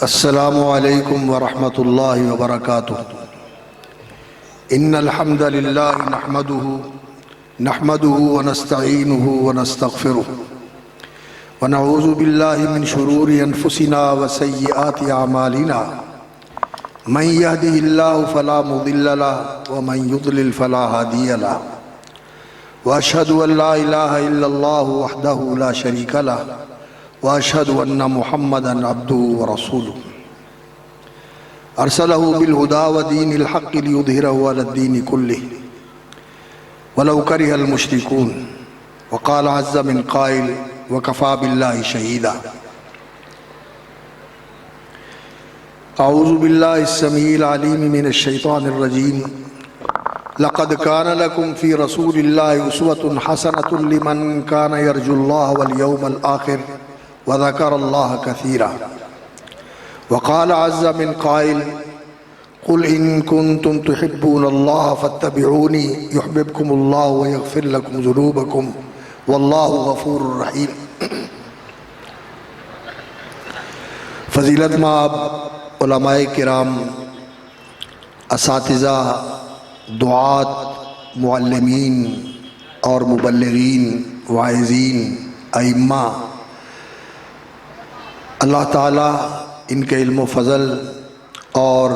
السلام علیکم ورحمۃ اللہ وبرکاتہ۔ ان الحمد للہ نحمده ونستعینه ونستغفره ونعوذ باللہ من شرور انفسنا وسیئات اعمالنا من یهده اللہ فلا مضل له ومن یضلل فلا ہادی له واشهد ان لا الہ الا اللہ وحدہ لا شریک له واشهد ان محمدا عبده ورسوله ارسله بالهدى ودين الحق ليظهره على الدين كله ولو كره المشركون وقال عز من قائل وكفى بالله شهيدا۔ اعوذ بالله السميع العليم من الشيطان الرجيم۔ لقد كان لكم في رسول الله أسوة حسنة لمن كان يرجو الله واليوم الآخر وذكر الله كثيرا۔ وقال عز من قائل قل إن كنتم تحبون الله فاتبعوني يحببكم الله ويغفر لكم ذنوبكم والله غفور رحيم۔ فضیلت مآب علماء کرام، اساتذہ، دعات، معلمین اور مبلغین، واعظین، ائمہ، اللہ تعالیٰ ان کے علم و فضل اور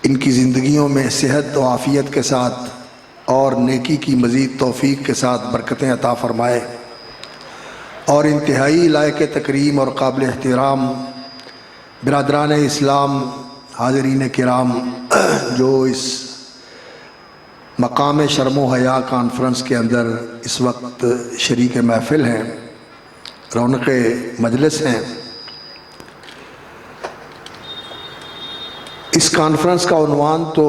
ان کی زندگیوں میں صحت و عافیت کے ساتھ اور نیکی کی مزید توفیق کے ساتھ برکتیں عطا فرمائے، اور انتہائی لائق تکریم اور قابل احترام برادران اسلام، حاضرین کرام جو اس مقام شرم و حیا کانفرنس کے اندر اس وقت شریک محفل ہیں، رونق مجلس ہیں۔ اس کانفرنس کا عنوان تو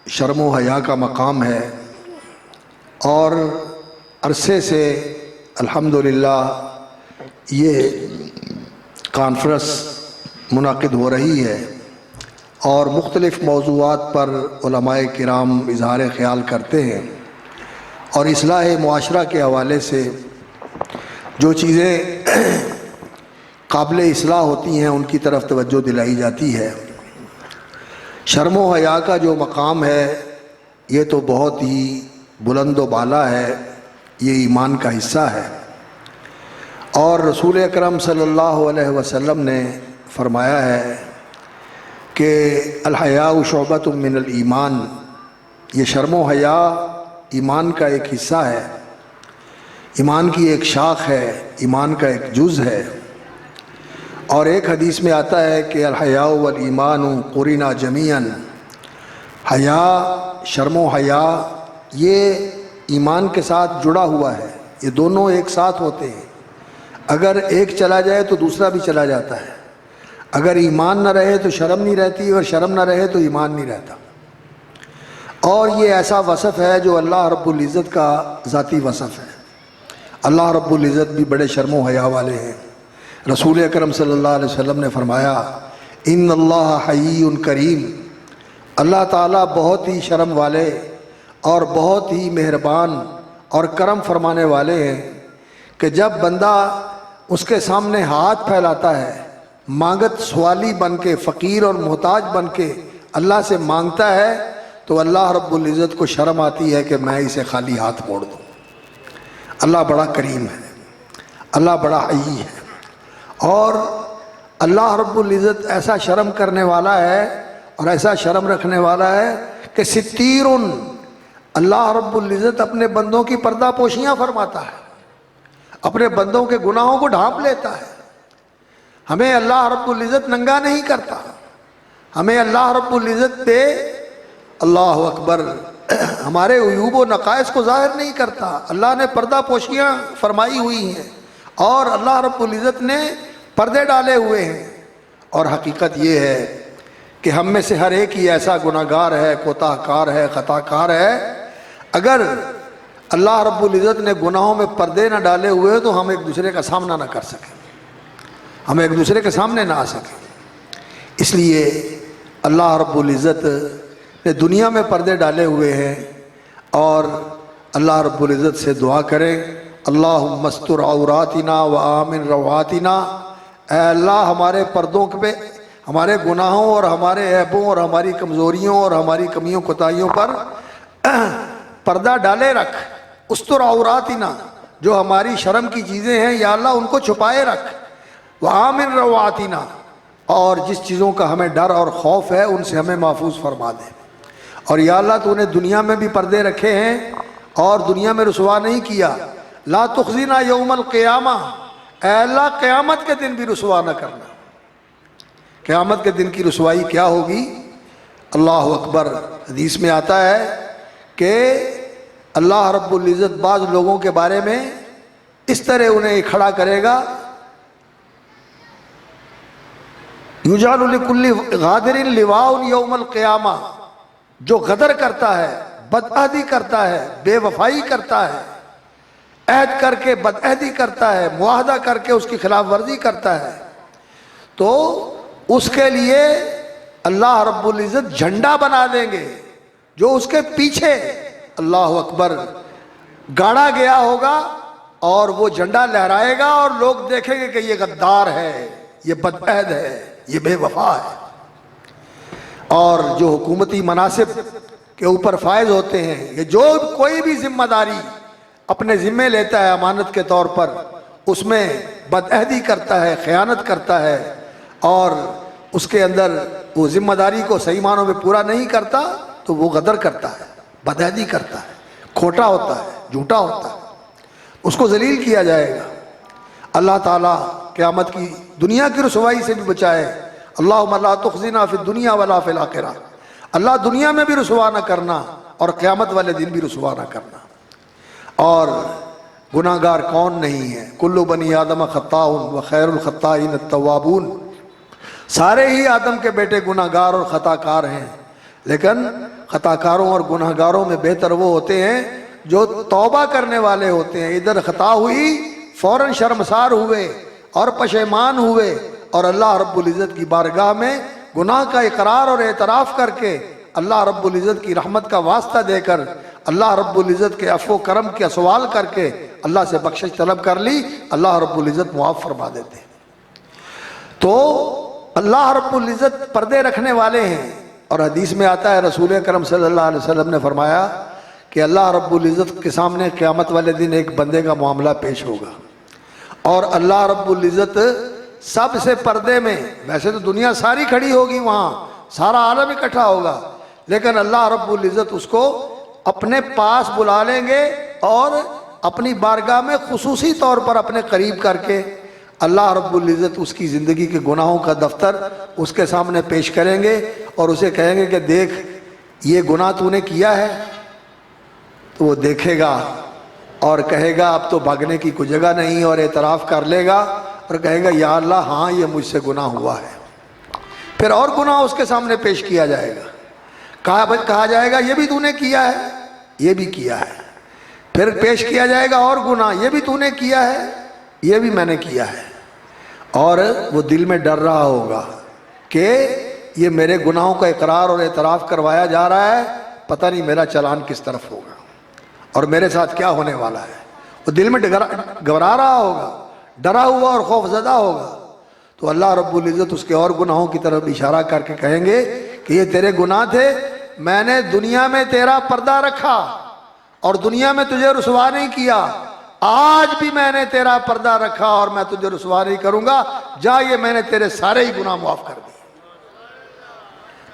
شرم و حیا کا مقام ہے، اور عرصے سے الحمدللہ یہ کانفرنس منعقد ہو رہی ہے، اور مختلف موضوعات پر علماء کرام اظہار خیال کرتے ہیں، اور اصلاح معاشرہ کے حوالے سے جو چیزیں قابل اصلاح ہوتی ہیں ان کی طرف توجہ دلائی جاتی ہے۔ شرم و حیا کا جو مقام ہے یہ تو بہت ہی بلند و بالا ہے، یہ ایمان کا حصہ ہے، اور رسول اکرم صلی اللہ علیہ وسلم نے فرمایا ہے کہ الحیاء شعبۃ من الایمان، یہ شرم و حیا ایمان کا ایک حصہ ہے، ایمان کی ایک شاخ ہے، ایمان کا ایک جز ہے۔ اور ایک حدیث میں آتا ہے کہ الحیاء والایمان قرنا جمیعا، حیا، شرم و حیا یہ ایمان کے ساتھ جڑا ہوا ہے، یہ دونوں ایک ساتھ ہوتے ہیں، اگر ایک چلا جائے تو دوسرا بھی چلا جاتا ہے، اگر ایمان نہ رہے تو شرم نہیں رہتی، اور شرم نہ رہے تو ایمان نہیں رہتا۔ اور یہ ایسا وصف ہے جو اللہ رب العزت کا ذاتی وصف ہے، اللہ رب العزت بھی بڑے شرم و حیا والے ہیں۔ رسول اکرم صلی اللہ علیہ وسلم نے فرمایا ان اللہ حیی کریم، اللہ تعالیٰ بہت ہی شرم والے اور بہت ہی مہربان اور کرم فرمانے والے ہیں، کہ جب بندہ اس کے سامنے ہاتھ پھیلاتا ہے، مانگت سوالی بن کے، فقیر اور محتاج بن کے اللہ سے مانگتا ہے، تو اللہ رب العزت کو شرم آتی ہے کہ میں اسے خالی ہاتھ موڑ دوں۔ اللہ بڑا کریم ہے، اللہ بڑا حیی ہے، اور اللہ رب العزت ایسا شرم کرنے والا ہے اور ایسا شرم رکھنے والا ہے کہ ستیر، اللہ رب العزت اپنے بندوں کی پردہ پوشیاں فرماتا ہے، اپنے بندوں کے گناہوں کو ڈھانپ لیتا ہے۔ ہمیں اللہ رب العزت ننگا نہیں کرتا، ہمیں اللہ رب العزت پہ اللہ اکبر ہمارے عیوب و نقائص کو ظاہر نہیں کرتا۔ اللہ نے پردہ پوشیاں فرمائی ہوئی ہیں، اور اللہ رب العزت نے پردے ڈالے ہوئے ہیں، اور حقیقت یہ ہے کہ ہم میں سے ہر ایک ہی ایسا گناہگار ہے، کوتاہ کار ہے، خطا کار ہے۔ اگر اللہ رب العزت نے گناہوں میں پردے نہ ڈالے ہوئے تو ہم ایک دوسرے کا سامنا نہ کر سکیں، ہم ایک دوسرے کے سامنے نہ آ سکیں۔ اس لیے اللہ رب العزت نے دنیا میں پردے ڈالے ہوئے ہیں، اور اللہ رب العزت سے دعا کریں اللہم استر عوراتنا و آمن رواتنا، اے اللہ ہمارے پردوں پہ ہمارے گناہوں اور ہمارے عیبوں اور ہماری کمزوریوں اور ہماری کمیوں کوتاہیوں پر پردہ ڈالے رکھ، استر عوراتنا، جو ہماری شرم کی چیزیں ہیں یا اللہ ان کو چھپائے رکھ، وآمن روعاتنا، اور جس چیزوں کا ہمیں ڈر اور خوف ہے ان سے ہمیں محفوظ فرما دے۔ اور یا اللہ تو نے دنیا میں بھی پردے رکھے ہیں اور دنیا میں رسوا نہیں کیا، لا تخزنا یوم القیامہ، اے اللہ قیامت کے دن بھی رسوا نہ کرنا۔ قیامت کے دن کی رسوائی کیا ہوگی؟ اللہ اکبر، حدیث میں آتا ہے کہ اللہ رب العزت بعض لوگوں کے بارے میں اس طرح انہیں کھڑا کرے گا، یجعل لکل غادر لواء یوم القیامہ، جو غدر کرتا ہے، بدعہدی کرتا ہے، بے وفائی کرتا ہے، عہد کر کے بدعہدی کرتا ہے، معاہدہ کر کے اس کی خلاف ورزی کرتا ہے، تو اس کے لیے اللہ رب العزت جھنڈا بنا دیں گے جو اس کے پیچھے اللہ اکبر گاڑا گیا ہوگا، اور وہ جھنڈا لہرائے گا اور لوگ دیکھیں گے کہ یہ غدار ہے، یہ بدعہد ہے، یہ بے وفا ہے۔ اور جو حکومتی مناصب کے اوپر فائز ہوتے ہیں، یہ جو کوئی بھی ذمہ داری اپنے ذمے لیتا ہے امانت کے طور پر، اس میں بدعہدی کرتا ہے، خیانت کرتا ہے، اور اس کے اندر وہ ذمہ داری کو صحیح معنوں میں پورا نہیں کرتا تو وہ غدر کرتا ہے، بدعہدی کرتا ہے، کھوٹا ہوتا ہے، جھوٹا ہوتا ہے، اس کو ذلیل کیا جائے گا۔ اللہ تعالیٰ قیامت کی دنیا کی رسوائی سے بھی بچائے۔ اللہم لا تخزنا فی الدنیا ولا فی الآخرہ، اللہ دنیا میں بھی رسوا نہ کرنا اور قیامت والے دن بھی رسوا نہ کرنا۔ اور گناہ گار کون نہیں ہے؟ کل بنی آدم خطاء وخیر الخطائین التوابون، سارے ہی آدم کے بیٹے گناہ گار اور خطا کار ہیں، لیکن خطا کاروں اور گناہ گاروں میں بہتر وہ ہوتے ہیں جو توبہ کرنے والے ہوتے ہیں۔ ادھر خطا ہوئی فوراً شرمسار ہوئے اور پشیمان ہوئے اور اللہ رب العزت کی بارگاہ میں گناہ کا اقرار اور اعتراف کر کے اللہ رب العزت کی رحمت کا واسطہ دے کر اللہ رب العزت کے عفو و کرم کا سوال کر کے اللہ سے بخشش طلب کر لی، اللہ رب العزت معاف فرما دیتے ہیں۔ تو اللہ رب العزت پردے رکھنے والے ہیں، اور حدیث میں آتا ہے رسول اکرم صلی اللہ علیہ وسلم نے فرمایا کہ اللہ رب العزت کے سامنے قیامت والے دن ایک بندے کا معاملہ پیش ہوگا، اور اللہ رب العزت سب سے پردے میں، ویسے تو دنیا ساری کھڑی ہوگی وہاں، سارا عالم اکٹھا ہوگا، لیکن اللہ رب العزت اس کو اپنے پاس بلا لیں گے اور اپنی بارگاہ میں خصوصی طور پر اپنے قریب کر کے اللہ رب العزت اس کی زندگی کے گناہوں کا دفتر اس کے سامنے پیش کریں گے اور اسے کہیں گے کہ دیکھ یہ گناہ تو نے کیا ہے۔ تو وہ دیکھے گا اور کہے گا اب تو بھاگنے کی کوئی جگہ نہیں، اور اعتراف کر لے گا اور کہے گا یا اللہ ہاں یہ مجھ سے گناہ ہوا ہے۔ پھر اور گناہ اس کے سامنے پیش کیا جائے گا، کہا جائے گا یہ بھی تو نے کیا ہے، یہ بھی کیا ہے۔ پھر پیش کیا جائے گا اور گناہ، یہ بھی تو نے کیا ہے، یہ بھی میں نے کیا ہے۔ اور وہ دل میں ڈر رہا ہوگا کہ یہ میرے گناہوں کا اقرار اور اعتراف کروایا جا رہا ہے، پتہ نہیں میرا چلان کس طرف ہوگا اور میرے ساتھ کیا ہونے والا ہے۔ وہ دل میں گھبرا رہا ہوگا، ڈرا ہوا اور خوف زدہ ہوگا۔ تو اللہ رب العزت اس کے اور گناہوں کی طرف اشارہ کر کے کہیں گے کہ یہ تیرے گناہ تھے، میں نے دنیا میں تیرا پردہ رکھا اور دنیا میں تجھے رسوا نہیں کیا، آج بھی میں نے تیرا پردہ رکھا اور میں تجھے رسوا نہیں کروں گا، جا یہ میں نے تیرے سارے ہی گناہ معاف کر دیے،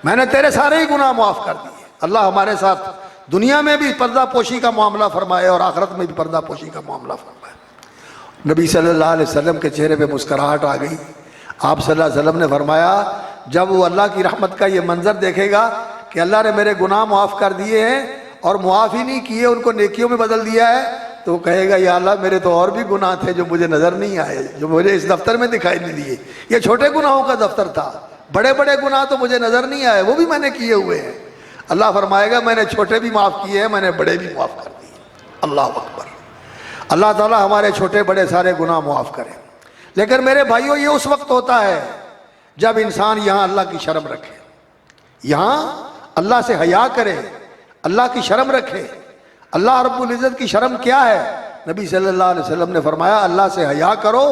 میں نے تیرے سارے ہی گناہ معاف کر دیے۔ اللہ ہمارے ساتھ دنیا میں بھی پردہ پوشی کا معاملہ فرمائے اور آخرت میں بھی پردہ پوشی کا معاملہ فرمائے۔ نبی صلی اللہ علیہ وسلم کے چہرے پہ مسکراہٹ آ گئی۔ آپ صلی اللہ علیہ وسلم نے فرمایا جب وہ اللہ کی رحمت کا یہ منظر دیکھے گا کہ اللہ نے میرے گناہ معاف کر دیے ہیں اور معاف ہی نہیں کیے، ان کو نیکیوں میں بدل دیا ہے، تو وہ کہے گا یا اللہ میرے تو اور بھی گناہ تھے جو مجھے نظر نہیں آئے، جو مجھے اس دفتر میں دکھائی نہیں دیے۔ یہ چھوٹے گناہوں کا دفتر تھا، بڑے بڑے گناہ تو مجھے نظر نہیں آئے، وہ بھی میں نے کیے ہوئے ہیں۔ اللہ فرمائے گا میں نے چھوٹے بھی معاف کیے ہیں، میں نے بڑے بھی معاف کر دیے۔ اللہ اکبر۔ اللہ تعالیٰ ہمارے چھوٹے بڑے سارے گناہ معاف کرے۔ لیکن میرے بھائیوں یہ اس وقت ہوتا ہے جب انسان یہاں اللہ کی شرم رکھے، یہاں اللہ سے حیا کرے، اللہ کی شرم رکھے۔ اللہ رب العزت کی شرم کیا ہے؟ نبی صلی اللہ علیہ وسلم نے فرمایا اللہ سے حیا کرو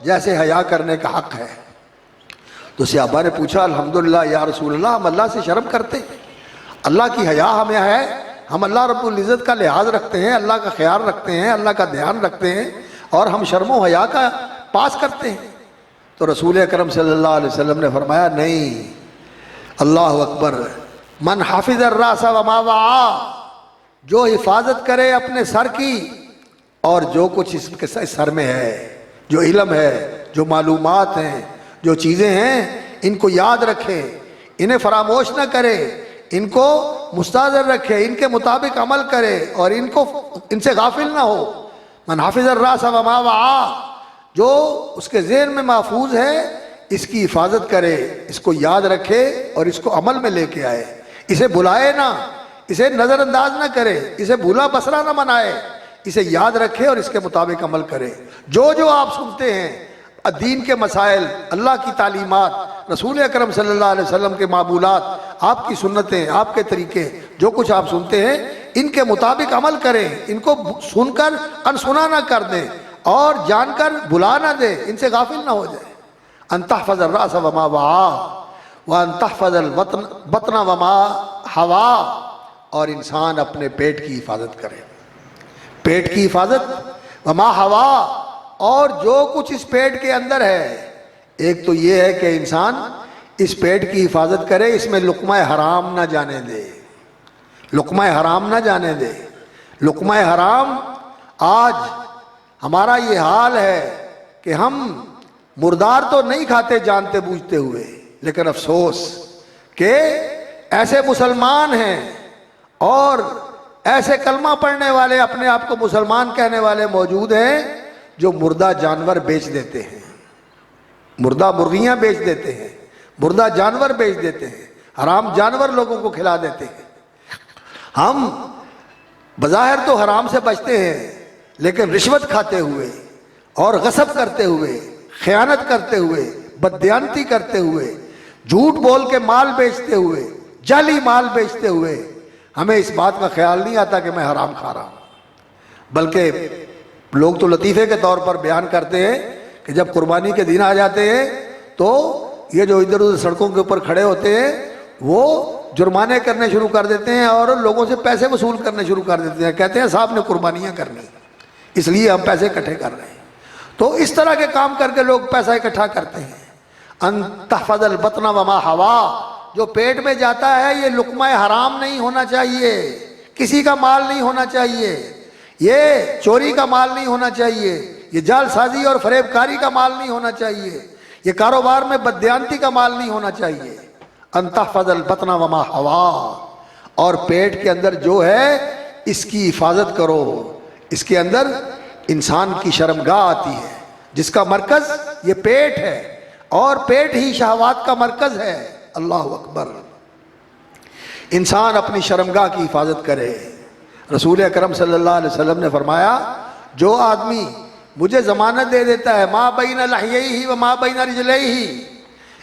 جیسے حیا کرنے کا حق ہے۔ تو صحابہ نے پوچھا الحمدللہ یا رسول اللہ، ہم اللہ سے شرم کرتے ہیں، اللہ کی حیا ہمیں ہے، ہم اللہ رب العزت کا لحاظ رکھتے ہیں، اللہ کا خیال رکھتے ہیں، اللہ کا دھیان رکھتے ہیں، اور ہم شرم و حیا کا پاس کرتے ہیں؟ تو رسول اکرم صلی اللہ علیہ وسلم نے فرمایا نہیں، اللہ اکبر، من حافظ الراس وما وعا، جو حفاظت کرے اپنے سر کی اور جو کچھ اس کے سر میں ہے، جو علم ہے، جو معلومات ہیں، جو چیزیں ہیں، ان کو یاد رکھے، انہیں فراموش نہ کرے، ان کو مستحضر رکھے، ان کے مطابق عمل کرے، اور ان سے غافل نہ ہو۔ من حافظ الراس وما وعا، جو اس کے ذہن میں محفوظ ہے اس کی حفاظت کرے، اس کو یاد رکھے اور اس کو عمل میں لے کے آئے، اسے بھلائے نہ، اسے نظر انداز نہ کرے، اسے بھولا بسرا نہ منائے، اسے یاد رکھے اور اس کے مطابق عمل کرے۔ جو آپ سنتے ہیں دین کے مسائل، اللہ کی تعلیمات، رسول اکرم صلی اللہ علیہ وسلم کے معمولات، آپ کی سنتیں، آپ کے طریقے، جو کچھ آپ سنتے ہیں ان کے مطابق عمل کریں، ان کو سن کر انسنا نہ کر دیں اور جان کر بھلا نہ دیں، ان سے غافل نہ ہو جائے۔ ان تحفظ الراس وما وعا وان تحفظ البطن وما حوا، اور انسان اپنے پیٹ کی حفاظت کرے، پیٹ کی حفاظت، وما حوا، اور جو کچھ اس پیٹ کے اندر ہے۔ ایک تو یہ ہے کہ انسان اس پیٹ کی حفاظت کرے، اس میں لقمہ حرام نہ جانے دے، لقمہ حرام نہ جانے دے۔ لقمہ حرام، آج ہمارا یہ حال ہے کہ ہم مردار تو نہیں کھاتے جانتے بوجھتے ہوئے، لیکن افسوس کہ ایسے مسلمان ہیں اور ایسے کلمہ پڑھنے والے، اپنے آپ کو مسلمان کہنے والے موجود ہیں جو مردہ جانور بیچ دیتے ہیں، مردہ مرغیاں بیچ دیتے ہیں، مردہ جانور بیچ دیتے ہیں، حرام جانور لوگوں کو کھلا دیتے ہیں۔ ہم بظاہر تو حرام سے بچتے ہیں، لیکن رشوت کھاتے ہوئے اور غصب کرتے ہوئے، خیانت کرتے ہوئے، بددیانتی کرتے ہوئے، جھوٹ بول کے مال بیچتے ہوئے، جعلی مال بیچتے ہوئے، ہمیں اس بات کا خیال نہیں آتا کہ میں حرام کھا رہا ہوں، بلکہ لوگ تو لطیفے کے طور پر بیان کرتے ہیں کہ جب قربانی کے دن آ جاتے ہیں تو یہ جو ادھر ادھر سڑکوں کے اوپر کھڑے ہوتے ہیں وہ جرمانے کرنے شروع کر دیتے ہیں اور لوگوں سے پیسے وصول کرنے شروع کر دیتے ہیں، کہتے ہیں صاحب نے قربانیاں کرنی اس لیے ہم پیسے اکٹھے کر رہے ہیں۔ تو اس طرح کے کام کر کے لوگ پیسہ اکٹھا کرتے ہیں۔ ان تحفظ البطن وما حوا، جو پیٹ میں جاتا ہے یہ لقمہ حرام نہیں ہونا چاہیے، کسی کا مال نہیں ہونا چاہیے، یہ چوری کا مال نہیں ہونا چاہیے، یہ جال سازی اور فریب کاری کا مال نہیں ہونا چاہیے، یہ کاروبار میں بددیانتی کا مال نہیں ہونا چاہیے۔ ان تحفظ البطن وما حوا، اور پیٹ کے اندر جو ہے اس کی حفاظت کرو، اس کے اندر انسان کی شرمگاہ آتی ہے جس کا مرکز یہ پیٹ ہے، اور پیٹ ہی شہوات کا مرکز ہے۔ اللہ اکبر، انسان اپنی شرمگاہ کی حفاظت کرے۔ رسول اکرم صلی اللہ علیہ وسلم نے فرمایا جو آدمی مجھے ضمانت دے دیتا ہے ما بین لحییہ و ما بین رجلیہ،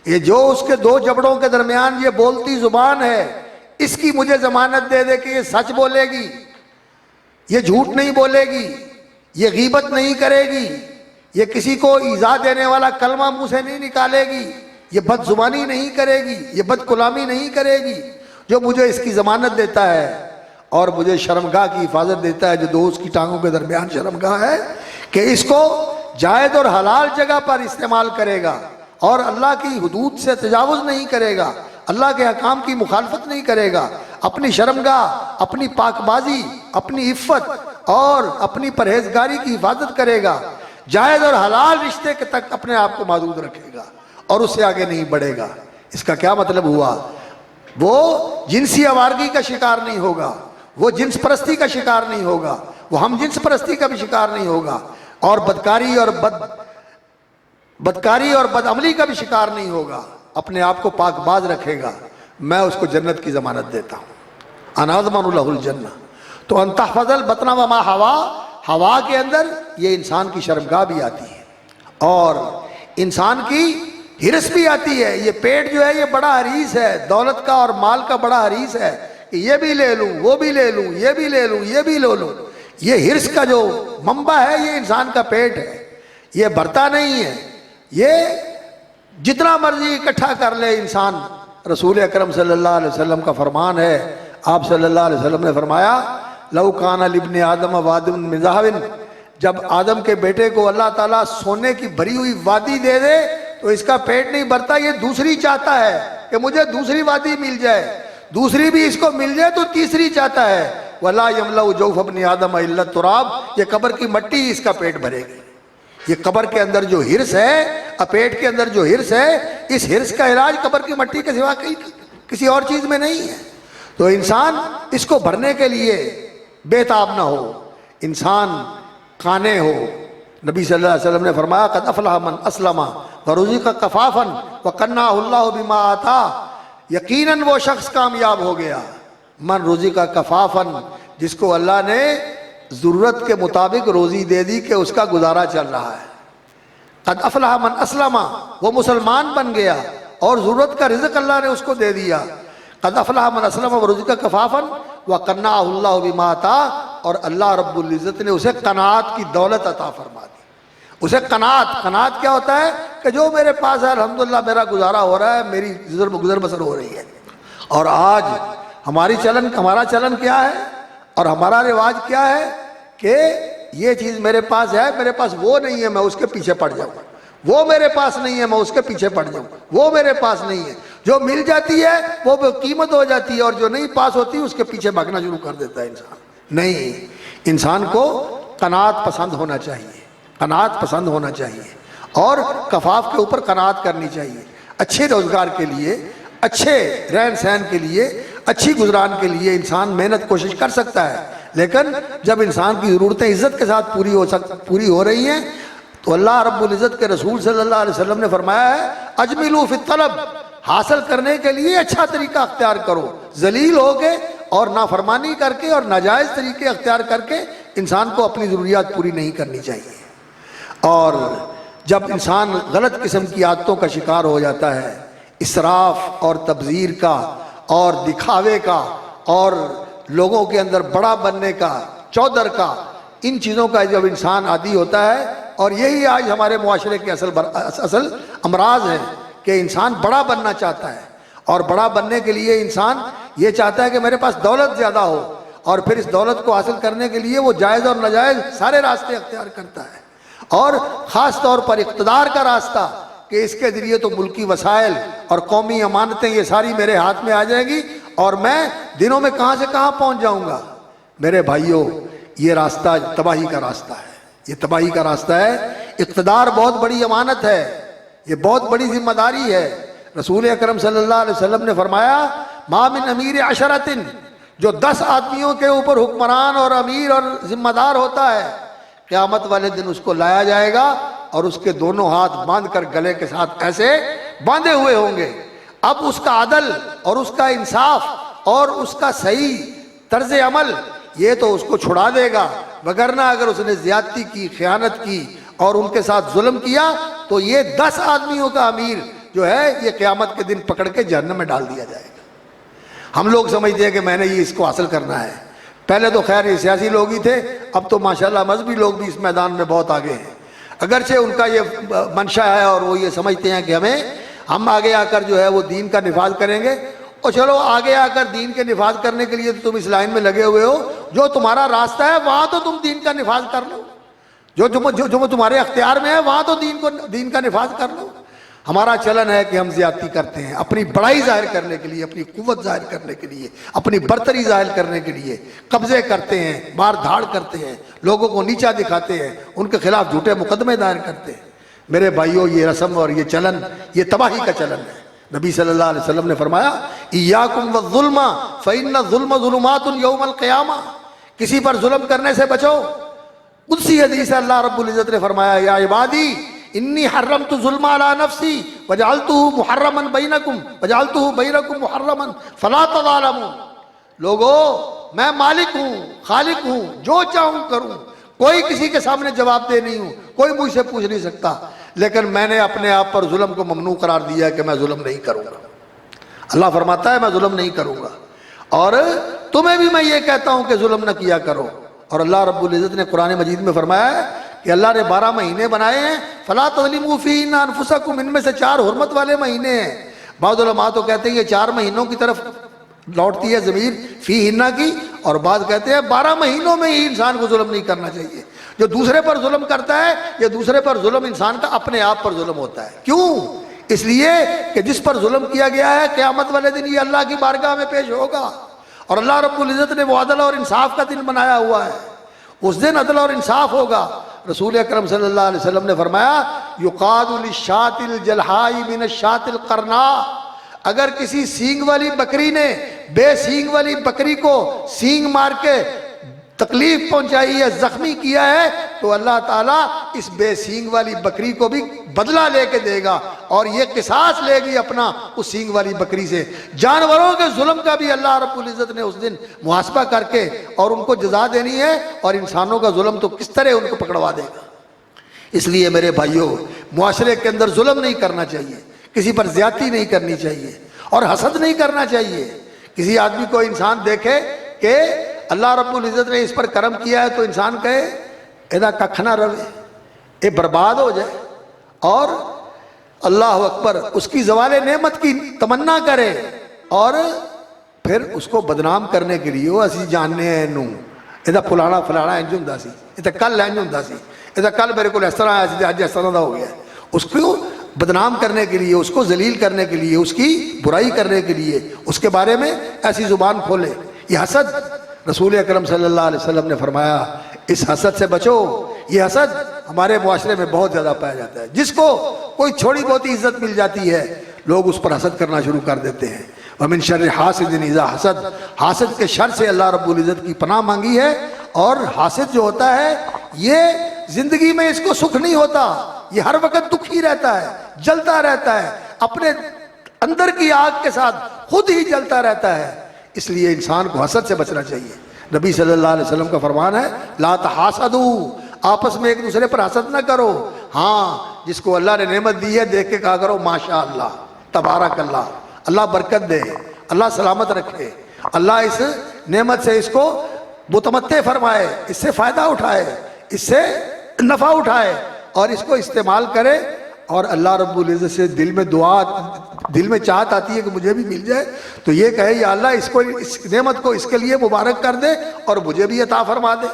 یہ جو اس کے دو جبڑوں کے درمیان یہ بولتی زبان ہے، اس کی مجھے ضمانت دے دے کہ یہ سچ بولے گی، یہ جھوٹ نہیں بولے گی، یہ غیبت نہیں کرے گی، یہ کسی کو ایذا دینے والا کلمہ منہ سے نہیں نکالے گی، یہ بد زبانی نہیں کرے گی، یہ بد کلامی نہیں کرے گی، جو مجھے اس کی ضمانت دیتا ہے اور مجھے شرمگاہ کی حفاظت دیتا ہے، جو دو اس کی ٹانگوں کے درمیان شرمگاہ ہے، کہ اس کو جائز اور حلال جگہ پر استعمال کرے گا اور اللہ کی حدود سے تجاوز نہیں کرے گا، اللہ کے احکام کی مخالفت نہیں کرے گا، اپنی شرمگاہ، اپنی پاک بازی، اپنی عفت اور اپنی پرہیزگاری کی حفاظت کرے گا، جائز اور حلال رشتے کے تک اپنے آپ کو محدود رکھے گا اور اس سے آگے نہیں بڑھے گا۔ اس کا کیا مطلب ہوا؟ وہ جنسی آوارگی کا شکار نہیں ہوگا، وہ جنس پرستی کا شکار نہیں ہوگا، وہ ہم جنس پرستی کا بھی شکار نہیں ہوگا، اور بدکاری اور بدعملی کا بھی شکار نہیں ہوگا، اپنے آپ کو پاک باز رکھے گا۔ میں اس کو جنت کی ضمانت دیتا ہوں، انا اضمن له الجنہ۔ تو ان تحفظ البطن وما حوا، ہوا کے اندر یہ انسان کی شرمگاہ بھی آتی ہے اور انسان کی ہرس بھی آتی ہے۔ یہ پیٹ جو ہے یہ بڑا حریص ہے، دولت کا اور مال کا بڑا حریص ہے کہ یہ بھی لے لوں، وہ بھی لے لوں، یہ بھی لے لوں، یہ بھی لے لوں۔ یہ ہرس کا جو منبع ہے یہ انسان کا پیٹ ہے، یہ بھرتا نہیں ہے، یہ جتنا مرضی اکٹھا کر لے انسان، رسول اکرم صلی اللہ علیہ وسلم کا فرمان ہے، آپ صلی اللہ علیہ وسلم نے فرمایا لو کان لابن آدم واد من ذہب، جب آدم کے بیٹے کو اللہ تعالیٰ سونے کی بھری ہوئی وادی دے دے تو اس کا پیٹ نہیں بھرتا، یہ دوسری چاہتا ہے کہ مجھے دوسری وادی مل جائے، دوسری بھی اس کو مل جائے تو تیسری چاہتا ہے، ولا یملأ جوف ابن آدم الا التراب، یہ قبر کی مٹی اس کا پیٹ بھرے گی۔ یہ قبر کے اندر جو ہرس ہے، پیٹ کے اندر جو ہرس ہے، اس ہرس کا علاج قبر کی مٹی کے سوا کسی اور چیز میں نہیں ہے۔ تو انسان اس کو بھرنے کے لیے بے تاب نہ ہو، انسان قانع ہو۔ نبی صلی اللہ علیہ وسلم نے فرمایا قد افلح من اسلم ورزق کفافا وقنعہ اللہ بما آتا، یقیناً وہ شخص کامیاب ہو گیا، من رزق کفافا، جس کو اللہ نے ضرورت کے مطابق روزی دے دی کہ اس کا گزارا چل رہا ہے۔ قد افلح من اسلم، وہ مسلمان بن گیا اور ضرورت کا رزق اللہ نے اس کو دے دیا۔ قد افلح من اسلم ورزق کفافا وقنعہ اللہ بما آتا، اور اللہ رب العزت نے اسے قناعت کی دولت عطا فرما دی۔ اسے قناعت کیا ہوتا ہے کہ جو میرے پاس ہے الحمدللہ میرا گزارا ہو رہا ہے، میری گزر بسر ہو رہی ہے۔ اور آج ہمارا چلن کیا ہے اور ہمارا رواج کیا ہے کہ یہ چیز میرے پاس ہے، میرے پاس وہ نہیں ہے، میں اس کے پیچھے پڑ جاؤں، وہ میرے پاس نہیں ہے، میں اس کے پیچھے پڑ جاؤں، وہ میرے پاس نہیں ہے۔ جو مل جاتی ہے وہ قیمت ہو جاتی ہے، اور جو نہیں پاس ہوتی اس کے پیچھے بھاگنا شروع کر دیتا ہے انسان۔ نہیں، انسان کو قناعت پسند ہونا چاہیے، قناعت پسند ہونا چاہیے، اور کفاف کے اوپر قناعت کرنی چاہیے۔ اچھے روزگار کے لیے، اچھے رہن سہن کے لیے، اچھی گزران کے لیے انسان محنت کوشش کر سکتا ہے، لیکن جب انسان کی ضرورتیں عزت کے ساتھ پوری ہو رہی ہیں تو اللہ رب العزت کے رسول صلی اللہ علیہ وسلم نے فرمایا ہے اجملوا فی الطلب، حاصل کرنے کے لیے اچھا طریقہ اختیار کرو۔ ذلیل ہو کے اور نافرمانی کر کے اور ناجائز طریقے اختیار کر کے انسان کو اپنی ضروریات پوری نہیں کرنی چاہیے۔ اور جب انسان غلط قسم کی عادتوں کا شکار ہو جاتا ہے، اسراف اور تبذیر کا اور دکھاوے کا اور لوگوں کے اندر بڑا بننے کا، چودر کا، ان چیزوں کا جب انسان عادی ہوتا ہے، اور یہی آج ہمارے معاشرے کے اصل امراض ہیں کہ انسان بڑا بننا چاہتا ہے، اور بڑا بننے کے لیے انسان یہ چاہتا ہے کہ میرے پاس دولت زیادہ ہو، اور پھر اس دولت کو حاصل کرنے کے لیے وہ جائز اور ناجائز سارے راستے اختیار کرتا ہے، اور خاص طور پر اقتدار کا راستہ کہ اس کے ذریعے تو ملکی وسائل اور قومی امانتیں یہ ساری میرے ہاتھ میں آ جائیں گی اور میں دنوں میں کہاں سے کہاں پہنچ جاؤں گا۔ میرے بھائیوں، یہ راستہ تباہی کا راستہ ہے، یہ تباہی کا راستہ ہے۔ اقتدار بہت بڑی امانت ہے، یہ بہت بڑی ذمہ داری ہے۔ رسول اکرم صلی اللہ علیہ وسلم نے فرمایا ما من امیر عشرۃ، جو 10 آدمیوں کے اوپر حکمران اور امیر اور ذمہ دار ہوتا ہے، قیامت والے دن اس کو لایا جائے گا اور اس کے دونوں ہاتھ باندھ کر گلے کے ساتھ ایسے باندھے ہوئے ہوں گے۔ اب اس کا عدل اور اس کا انصاف اور اس کا صحیح طرز عمل یہ تو اس کو چھڑا دے گا، وگرنہ اگر اس نے زیادتی کی، خیانت کی اور ان کے ساتھ ظلم کیا تو یہ 10 آدمیوں کا امیر جو ہے یہ قیامت کے دن پکڑ کے جہنم میں ڈال دیا جائے گا۔ ہم لوگ سمجھتے ہیں کہ میں نے یہ اس کو حاصل کرنا ہے۔ پہلے تو خیر یہ سیاسی لوگ ہی تھے، اب تو ماشاءاللہ مذہبی لوگ بھی اس میدان میں بہت آگے ہیں، اگرچہ ان کا یہ منشا ہے اور وہ یہ سمجھتے ہیں کہ ہم آگے آ کر جو ہے وہ دین کا نفاذ کریں گے۔ اور چلو آگے آ کر دین کے نفاذ کرنے کے لیے تو تم اس لائن میں لگے ہوئے ہو، جو تمہارا راستہ ہے وہاں تو تم دین کا نفاذ کر لو، جو تمہارے اختیار میں ہے وہاں تو دین کا نفاذ کر لو۔ ہمارا چلن ہے کہ ہم زیادتی کرتے ہیں اپنی بڑائی ظاہر کرنے کے لیے، اپنی قوت ظاہر کرنے کے لیے، اپنی برتری ظاہر کرنے کے لیے قبضے کرتے ہیں، مار دھاڑ کرتے ہیں، لوگوں کو نیچا دکھاتے ہیں، ان کے خلاف جھوٹے مقدمے دائر کرتے ہیں۔ میرے بھائیوں، یہ رسم اور یہ چلن یہ تباہی کا چلن ہے۔ نبی صلی اللہ علیہ وسلم نے فرمایا ایاکم والظلم فإن الظلم ظلمات یوم القیامہ، کسی پر ظلم کرنے سے بچو۔ قدسی حدیث ہے، اللہ رب العزت نے فرمایا یا عبادی انی حرمت ظلم علی نفسی وجعلتہ محرما بینکم محرما فلا تظالموا۔ لوگو، میں مالک ہوں، خالق ہوں، جو چاہوں کروں، کوئی کسی کے سامنے جواب دہ نہیں ہوں، کوئی مجھ سے پوچھ نہیں سکتا، لیکن میں نے اپنے آپ پر ظلم کو ممنوع قرار دیا ہے کہ میں ظلم نہیں کروں گا۔ اللہ فرماتا ہے میں ظلم نہیں کروں گا، اور تمہیں بھی میں یہ کہتا ہوں کہ ظلم نہ کیا کرو۔ اور اللہ رب العزت نے قرآن مجید میں فرمایا ہے کہ اللہ نے 12 مہینے بنائے ہیں، فلا تظلموا فیہن انفسکم، ان میں سے 4 حرمت والے مہینے ہیں۔ بعض علماء تو کہتے ہیں یہ 4 مہینوں کی طرف لوٹتی ہے ضمیر فیہن کی، اور بعض کہتے ہیں 12 مہینوں میں ہی انسان کو ظلم نہیں کرنا چاہیے۔ جو دوسرے پر ظلم کرتا ہے، یہ دوسرے پر ظلم انسان کا اپنے آپ پر ظلم ہوتا ہے۔ کیوں؟ اس لیے کہ جس پر ظلم کیا گیا ہے قیامت والے دن یہ اللہ کی بارگاہ میں پیش ہوگا، اور اللہ رب العزت نے وہ عدل اور انصاف کا دن بنایا ہوا ہے، اس دن عدل اور انصاف ہوگا۔ رسول اکرم صلی اللہ علیہ وسلم نے فرمایا یقاد للشاۃ الجلحاء من الشاۃ القرناء، اگر کسی سینگ والی بکری نے بے سینگ والی بکری کو سینگ مار کے تکلیف پہنچائی ہے، زخمی کیا ہے، تو اللہ تعالیٰ اس بے سینگ والی بکری کو بھی بدلہ لے کے دے گا، اور یہ قصاص لے گی اپنا اس سینگ والی بکری سے۔ جانوروں کے ظلم کا بھی اللہ رب العزت نے اس دن محاسبہ کر کے اور ان کو جزا دینی ہے، اور انسانوں کا ظلم تو کس طرح ان کو پکڑوا دے گا۔ اس لیے میرے بھائیوں، معاشرے کے اندر ظلم نہیں کرنا چاہیے، کسی پر زیادتی نہیں کرنی چاہیے، اور حسد نہیں کرنا چاہیے۔ کسی آدمی کو انسان دیکھے کہ اللہ رب العزت نے اس پر کرم کیا ہے تو انسان کہے ایدہ ککھ نہ روے، یہ برباد ہو جائے، اور اللہ اکبر اس کی زوال نعمت کی تمنا کرے، اور پھر اس کو بدنام کرنے کے لیے وہ اسی جاننے ہیں نو ایدہ پلانا فلانا انج ہوندا سی، ایدہ کل انج ہوندا سی، ایدہ کل میرے کو اس طرح آیا سی اج اس طرح دا ہو گیا، اس کو بدنام کرنے کے لیے، اس کو ذلیل کرنے کے لیے، اس کی برائی کرنے کے لیے اس کے بارے میں ایسی زبان کھولے۔ یہ حسد، رسول اکرم صلی اللہ علیہ وسلم نے فرمایا اس حسد سے بچو۔ یہ حسد ہمارے معاشرے میں بہت زیادہ پایا جاتا ہے، جس کو کوئی چھوڑی بہت عزت مل جاتی ہے لوگ اس پر حسد کرنا شروع کر دیتے ہیں۔ وَمِن شَرِّ حَاسِدٍ إِذَا حَسَد، حاسد کے شر سے اللہ رب العزت کی پناہ مانگی ہے۔ اور حاسد جو ہوتا ہے یہ زندگی میں اس کو سکھ نہیں ہوتا، یہ ہر وقت دکھی رہتا ہے، جلتا رہتا ہے، اپنے اندر کی آگ کے ساتھ خود ہی جلتا رہتا ہے۔ اس لیے انسان کو حسد سے بچنا چاہیے۔ نبی صلی اللہ علیہ وسلم کا فرمان ہے لا تحاسدوا، آپس میں ایک دوسرے پر حسد نہ کرو۔ ہاں، جس کو اللہ نے نعمت دی ہے دیکھ کے کہا کرو ماشاءاللہ، تبارک اللہ، اللہ برکت دے، اللہ سلامت رکھے، اللہ اس نعمت سے اس کو متمتع فرمائے، اس سے فائدہ اٹھائے، اس سے نفع اٹھائے، اور اس کو استعمال کرے۔ اور اللہ رب العزت سے دل میں دعا، دل میں چاہت آتی ہے کہ مجھے بھی مل جائے، تو یہ کہے یا اللہ اس کو، اس نعمت کو اس کے لیے مبارک کر دے اور مجھے بھی عطا فرما دے۔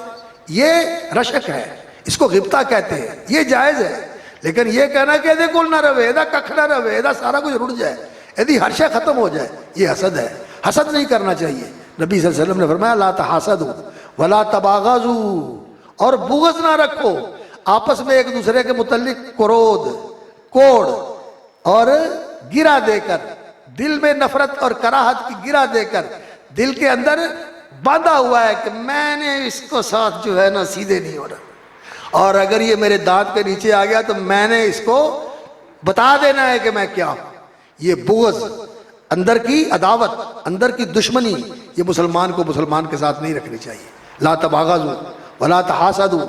یہ رشک ہے، اس کو غبطہ کہتے ہیں، یہ جائز ہے۔ لیکن یہ کہنا کہ ایدے کل نہ روے، ایدہ ککھ نہ روے، ایدہ سارا کچھ رڑ جائے، ایدی ہر شے ختم ہو جائے، یہ حسد ہے۔ حسد نہیں کرنا چاہیے۔ نبی صلی اللہ علیہ وسلم نے فرمایا لا تحاسدوا ولا تباغضوا، اور بغض نہ رکھو، آپس میں ایک دوسرے کے متعلق کرود، کوڑ اور گرا دے کر، دل میں نفرت اور کراہت کی گرا دے کر دل کے اندر باندھا ہوا ہے کہ میں نے اس کو ساتھ جو ہے نا سیدھے نہیں ہو رہا، اور اگر یہ میرے دانت کے نیچے آ گیا تو میں نے اس کو بتا دینا ہے کہ میں کیا ہوں۔ یہ بغض، اندر کی عداوت، اندر کی دشمنی، یہ مسلمان کو مسلمان کے ساتھ نہیں رکھنی چاہیے۔ لا تباغضوا ولا تحاسدوا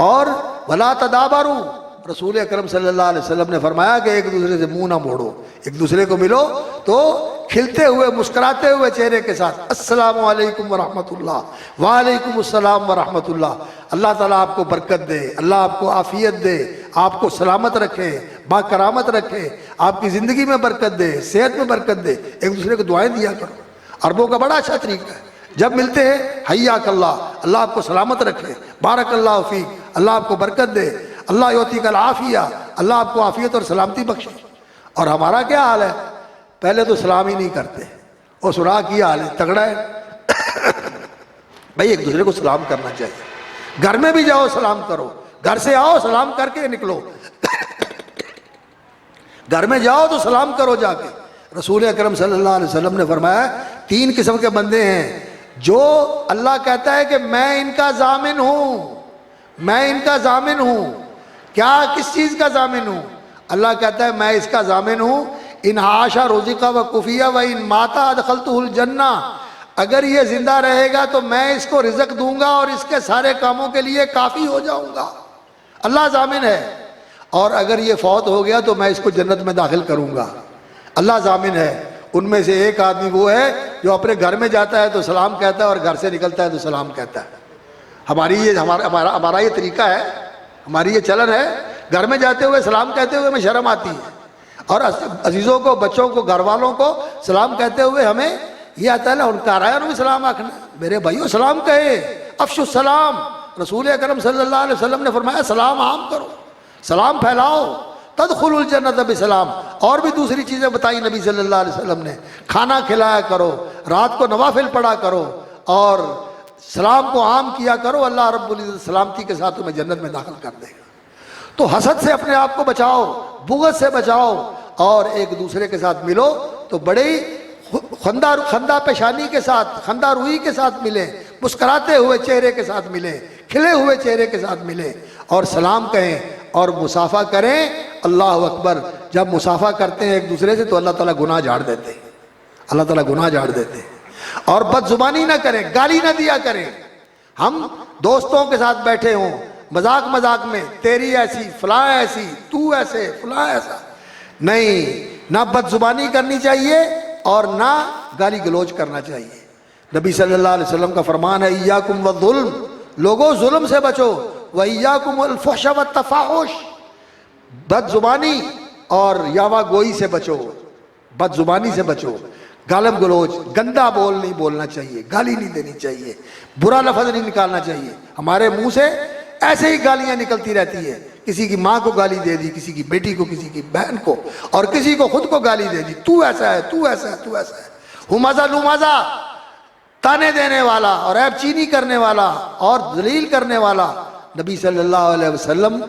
اور ولا تدابروا، رسول اکرم صلی اللہ علیہ وسلم نے فرمایا کہ ایک دوسرے سے منہ نہ موڑو، ایک دوسرے کو ملو تو کھلتے ہوئے مسکراتے ہوئے چہرے کے ساتھ السلام علیکم ورحمۃ اللہ، وعلیکم السلام ورحمۃ اللہ، اللہ تعالیٰ آپ کو برکت دے، اللہ آپ کو عافیت دے، آپ کو سلامت رکھے، با کرامت رکھے، آپ کی زندگی میں برکت دے، صحت میں برکت دے۔ ایک دوسرے کو دعائیں دیا کرو۔ عربوں کا بڑا اچھا طریقہ ہے، جب ملتے ہیں حیاک اللہ، اللہ آپ کو سلامت رکھے، بارک اللہ فیک، اللہ آپ کو برکت دے، اللہ یعطیک العافیہ، اللہ آپ کو عافیت اور سلامتی بخشے۔ اور ہمارا کیا حال ہے؟ پہلے تو سلام ہی نہیں کرتے، اور سنا کیا حال ہے، تگڑا ہے۔ بھائی ایک دوسرے کو سلام کرنا چاہیے، گھر میں بھی جاؤ سلام کرو، گھر سے آؤ سلام کر کے نکلو، گھر میں جاؤ تو سلام کرو جا کے۔ رسول اکرم صلی اللہ علیہ وسلم نے فرمایا 3 قسم کے بندے ہیں جو اللہ کہتا ہے کہ میں ان کا ضامن ہوں، میں ان کا ضامن ہوں۔ کیا، کس چیز کا ضامن ہوں؟ اللہ کہتا ہے میں اس کا ضامن ہوں، ان عاشا رزق و کفیہ و ان ماتا ادخلتہ الجنہ، اگر یہ زندہ رہے گا تو میں اس کو رزق دوں گا اور اس کے سارے کاموں کے لیے کافی ہو جاؤں گا، اللہ ضامن ہے۔ اور اگر یہ فوت ہو گیا تو میں اس کو جنت میں داخل کروں گا، اللہ ضامن ہے۔ ان میں سے ایک آدمی وہ ہے جو اپنے گھر میں جاتا ہے تو سلام کہتا ہے اور گھر سے نکلتا ہے تو سلام کہتا ہے۔ ہمارا یہ طریقہ ہے ہماری یہ چلن ہے، گھر میں جاتے ہوئے سلام کہتے ہوئے ہمیں شرم آتی ہے، اور عزیزوں کو، بچوں کو، گھر والوں کو سلام کہتے ہوئے ہمیں یہ آتا ہے ان کا رہا ہے سلام آکھنا۔ میرے بھائیو سلام کہے، افشو السلام، رسول اکرم صلی اللہ علیہ وسلم نے فرمایا سلام عام کرو، سلام پھیلاؤ، تدخل الجنت بسلام۔ اور بھی دوسری چیزیں بتائی نبی صلی اللہ علیہ وسلم نے، کھانا کھلایا کرو، رات کو نوافل پڑھا کرو، اور سلام کو عام کیا کرو، اللہ رب العزت سلامتی کے ساتھ تمہیں جنت میں داخل کر دے گا۔ تو حسد سے اپنے آپ کو بچاؤ، بغض سے بچاؤ، اور ایک دوسرے کے ساتھ ملو تو بڑے خندہ پیشانی کے ساتھ، خندہ روئی کے ساتھ ملیں، مسکراتے ہوئے چہرے کے ساتھ ملیں، کھلے ہوئے چہرے کے ساتھ ملیں، اور سلام کہیں اور مصافحہ کریں۔ اللہ اکبر، جب مصافحہ کرتے ہیں ایک دوسرے سے تو اللہ تعالیٰ گناہ جھاڑ دیتے ہیں، اللہ تعالیٰ گناہ جھاڑ دیتے ہیں۔ اور بد زبانی نہ کریں، گالی نہ دیا کریں۔ ہم دوستوں کے ساتھ بیٹھے ہوں، مذاق میں تیری ایسی، فلاں ایسی، تو ایسے، فلاں ایسا، نہیں، نہ بد زبانی کرنی چاہیے اور نہ گالی گلوچ کرنا چاہیے۔ نبی صلی اللہ علیہ وسلم کا فرمان ہے ایاکم والظلم، لوگوں ظلم سے بچو، وایاکم الفحش والتفاحش، بد زبانی اور یاوہ گوئی سے بچو، بد زبانی سے بچو، گالم گلوچ، گندا بول نہیں بولنا چاہیے، گالی نہیں دینی چاہیے، برا لفظ نہیں نکالنا چاہیے۔ ہمارے منہ سے ایسے ہی گالیاں نکلتی رہتی ہے، کسی کی ماں کو گالی دے دی، کسی کی بیٹی کو، کسی کی بہن کو، اور کسی کو خود کو گالی دے دی، تو ایسا ہے، تو ایسا ہے، تو ایسا ہے، ہمازہ لمازہ، تانے دینے والا اور عیب چینی کرنے والا اور ذلیل کرنے والا۔ نبی صلی اللہ علیہ وسلم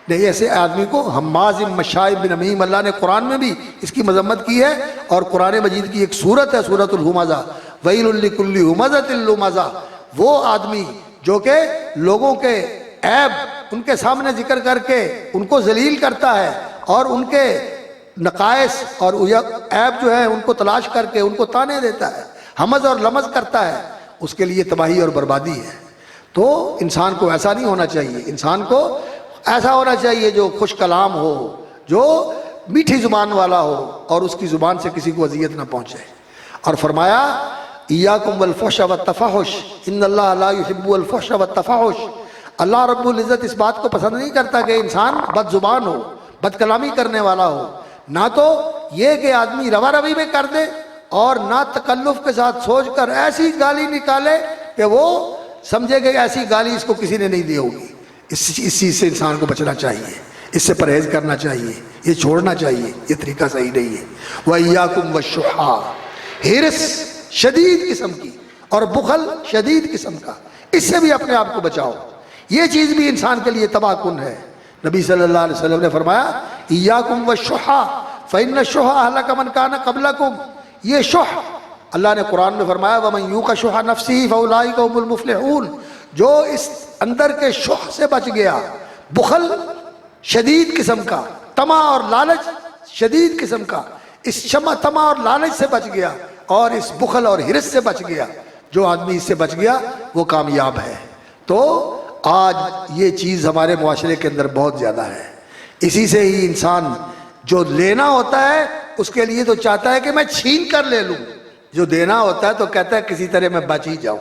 نے ایسے آدمی کو حماز مشاء بنمیم، اللہ نے قرآن میں بھی اس کی مذمت کی ہے، اور قرآن مجید کی ایک سورت ہے سورۃ الہمزہ، ویل لکل ہمزۃ لمزہ، وہ آدمی جو کہ لوگوں کے عیب ان کے سامنے ذکر کر کے ان کو ذلیل کرتا ہے، اور ان کے نقائص اور عیب جو ہے ان کو تلاش کر کے ان کو تانے دیتا ہے، ہمز اور لمز کرتا ہے، اس کے لیے تباہی اور بربادی ہے۔ تو انسان کو ایسا نہیں ہونا چاہیے، انسان کو ایسا ہونا چاہیے جو خوش کلام ہو، جو میٹھی زبان والا ہو، اور اس کی زبان سے کسی کو اذیت نہ پہنچے۔ اور فرمایا ایاکم والفحش والتفاحش ان اللہ لا يحب الفحش والتفاحش، اللہ رب العزت اس بات کو پسند نہیں کرتا کہ انسان بد زبان ہو، بد کلامی کرنے والا ہو، نہ تو یہ کہ آدمی روا روی میں کر دے، اور نہ تکلف کے ساتھ سوچ کر ایسی گالی نکالے کہ وہ سمجھے کہ ایسی گالی اس کو کسی نے نہیں دی ہوگی۔ اس چیز سے انسان کو بچنا چاہیے، اس سے پرہیز کرنا چاہیے، یہ چھوڑنا چاہیے، یہ طریقہ صحیح نہیں ہے۔ وَإِيَّاكُمْ وَالشُّحَّ، ہرس شدید قسم کی اور بخل شدید قسم کا، اس سے بھی اپنے آپ کو بچاؤ، یہ چیز بھی انسان کے لیے تباہ کن ہے۔ نبی صلی اللہ علیہ وسلم نے فرمایا ایاکم والشح فإن الشح اہلک من کان قبلکم، یہ شح اللہ نے قرآن میں فرمایا ومن یوق شح نفسہ فاولئک هم المفلحون، جو اس اندر کے شح سے بچ گیا، بخل شدید قسم کا، طمع اور لالچ شدید قسم کا، اس طمع اور لالچ سے بچ گیا، اور اس بخل اور حرص سے بچ گیا، جو آدمی اس سے بچ گیا وہ کامیاب ہے۔ تو آج یہ چیز ہمارے معاشرے کے اندر بہت زیادہ ہے، اسی سے ہی انسان جو لینا ہوتا ہے اس کے لیے تو چاہتا ہے کہ میں چھین کر لے لوں، جو دینا ہوتا ہے تو کہتا ہے کسی طرح میں بچ ہی جاؤں،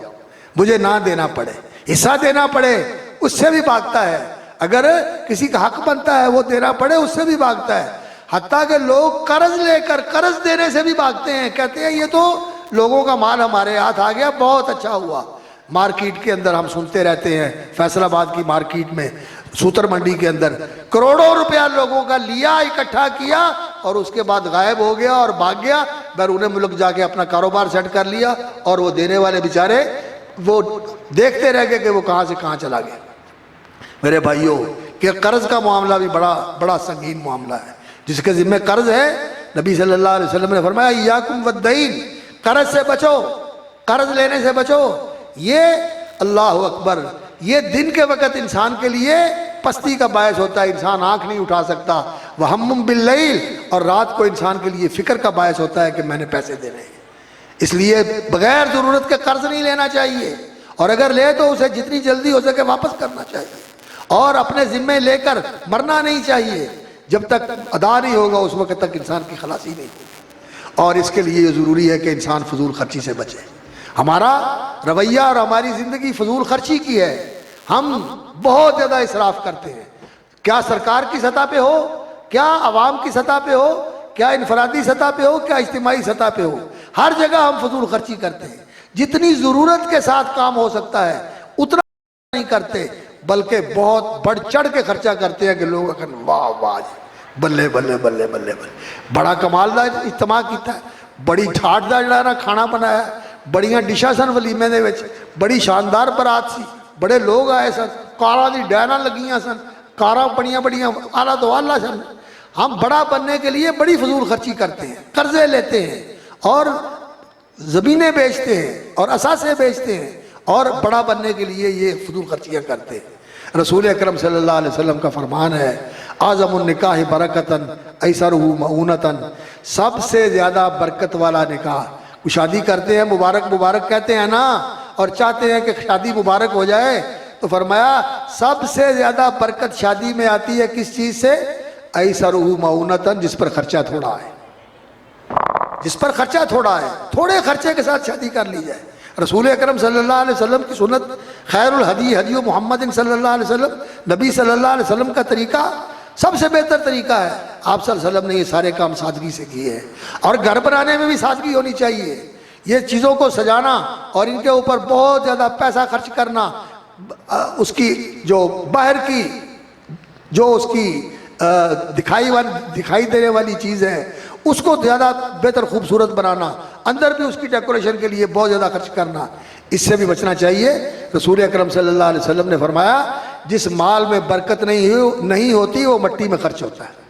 مجھے نہ دینا پڑے، حصہ دینا پڑے، اس سے بھی بھاگتا ہے، اگر کسی کا حق بنتا ہے وہ دینا پڑے اس سے بھی بھاگتا ہے، حتیٰ کہ لوگ قرض لے کر قرض دینے سے بھی بھاگتے ہیں، کہتے ہیں یہ تو لوگوں کا مال ہمارے ہاتھ آ گیا، بہت اچھا ہوا۔ مارکیٹ کے اندر ہم سنتے رہتے ہیں، فیصل آباد کی مارکیٹ میں، سوتر منڈی کے اندر کروڑوں روپیہ لوگوں کا لیا، اکٹھا کیا، اور اس کے بعد غائب ہو گیا اور بھاگ گیا، بیرون ملک جا کے اپنا کاروبار سیٹ کر لیا، اور وہ دینے والے بیچارے وہ دیکھتے رہ گئے کہ وہ کہاں سے کہاں چلا گیا۔ میرے بھائیوں، کہ قرض کا معاملہ بھی بڑا سنگین معاملہ ہے، جس کے ذمہ قرض ہے، نبی صلی اللہ علیہ وسلم نے فرمایا ایاکم والدین، قرض سے بچو، قرض لینے سے بچو۔ یہ اللہ اکبر، یہ دن کے وقت انسان کے لیے پستی کا باعث ہوتا ہے، انسان آنکھ نہیں اٹھا سکتا، وہم باللیل، اور رات کو انسان کے لیے فکر کا باعث ہوتا ہے کہ میں نے پیسے دینے ہیں۔ اس لیے بغیر ضرورت کے قرض نہیں لینا چاہیے، اور اگر لے تو اسے جتنی جلدی ہو سکے واپس کرنا چاہیے، اور اپنے ذمے لے کر مرنا نہیں چاہیے، جب تک ادا نہیں ہوگا اس وقت تک انسان کی خلاصی نہیں ہوگی۔ اور اس کے لیے یہ ضروری ہے کہ انسان فضول خرچی سے بچے۔ ہمارا رویہ اور ہماری زندگی فضول خرچی کی ہے، ہم بہت زیادہ اسراف کرتے ہیں، کیا سرکار کی سطح پہ ہو، کیا عوام کی سطح پہ ہو، کیا انفرادی سطح پہ ہو، کیا اجتماعی سطح پہ ہو، ہر جگہ ہم فضول خرچی کرتے ہیں۔ جتنی ضرورت کے ساتھ کام ہو سکتا ہے اتنا نہیں کرتے، بلکہ بہت بڑھ چڑھ کے خرچہ کرتے ہیں کہ لوگ اگر واہ واہ بلے بلے بلے بلے بلے، بڑا کمال دا اجتماع کیتا ہے، بڑی ٹھاٹ دا جڑا نا کھانا بنایا، بڑیاں ڈشاں سن ولیمے دے وچ، بڑی شاندار برات سی، بڑے لوگ آئے سن، کاراں دی ڈائناں لگیاں سن، کاراں بڑیاں بڑیاں اعلیٰ تو اعلیٰ سن۔ ہم بڑا بننے کے لیے بڑی فضول خرچی کرتے ہیں، قرضے لیتے ہیں اور زمینیں بیچتے ہیں اور اثاثے بیچتے ہیں اور بڑا بننے کے لیے یہ فضول خرچیاں کرتے ہیں۔ رسول اکرم صلی اللہ علیہ وسلم کا فرمان ہے اعظم النکاح برکتاً ایسرہ مؤونتاً، سب سے زیادہ برکت والا نکاح، وہ شادی کرتے ہیں مبارک مبارک کہتے ہیں نا اور چاہتے ہیں کہ شادی مبارک ہو جائے، تو فرمایا سب سے زیادہ برکت شادی میں آتی ہے کس چیز سے؟ ایسرہ مؤونتاً، جس پر خرچہ تھوڑا ہے، جس پر خرچہ تھوڑا ہے، تھوڑے خرچے کے ساتھ شادی کر لی جائے۔ رسول اکرم صلی اللہ علیہ وسلم کی سنت، خیر الہدی ہدی محمد صلی اللہ علیہ وسلم، نبی صلی اللہ علیہ وسلم کا طریقہ سب سے بہتر طریقہ ہے۔ آپ صلی اللہ علیہ وسلم نے یہ سارے کام سادگی سے کیے ہیں، اور گھر بنانے میں بھی سادگی ہونی چاہیے۔ یہ چیزوں کو سجانا اور ان کے اوپر بہت زیادہ پیسہ خرچ کرنا، اس کی جو باہر کی جو اس کی دکھائی دینے والی چیز ہے اس کو زیادہ بہتر خوبصورت بنانا، اندر بھی اس کی ڈیکوریشن کے لیے بہت زیادہ خرچ کرنا، اس سے بھی بچنا چاہیے۔ رسول اکرم صلی اللہ علیہ وسلم نے فرمایا جس مال میں برکت نہیں ہوتی وہ مٹی میں خرچ ہوتا ہے۔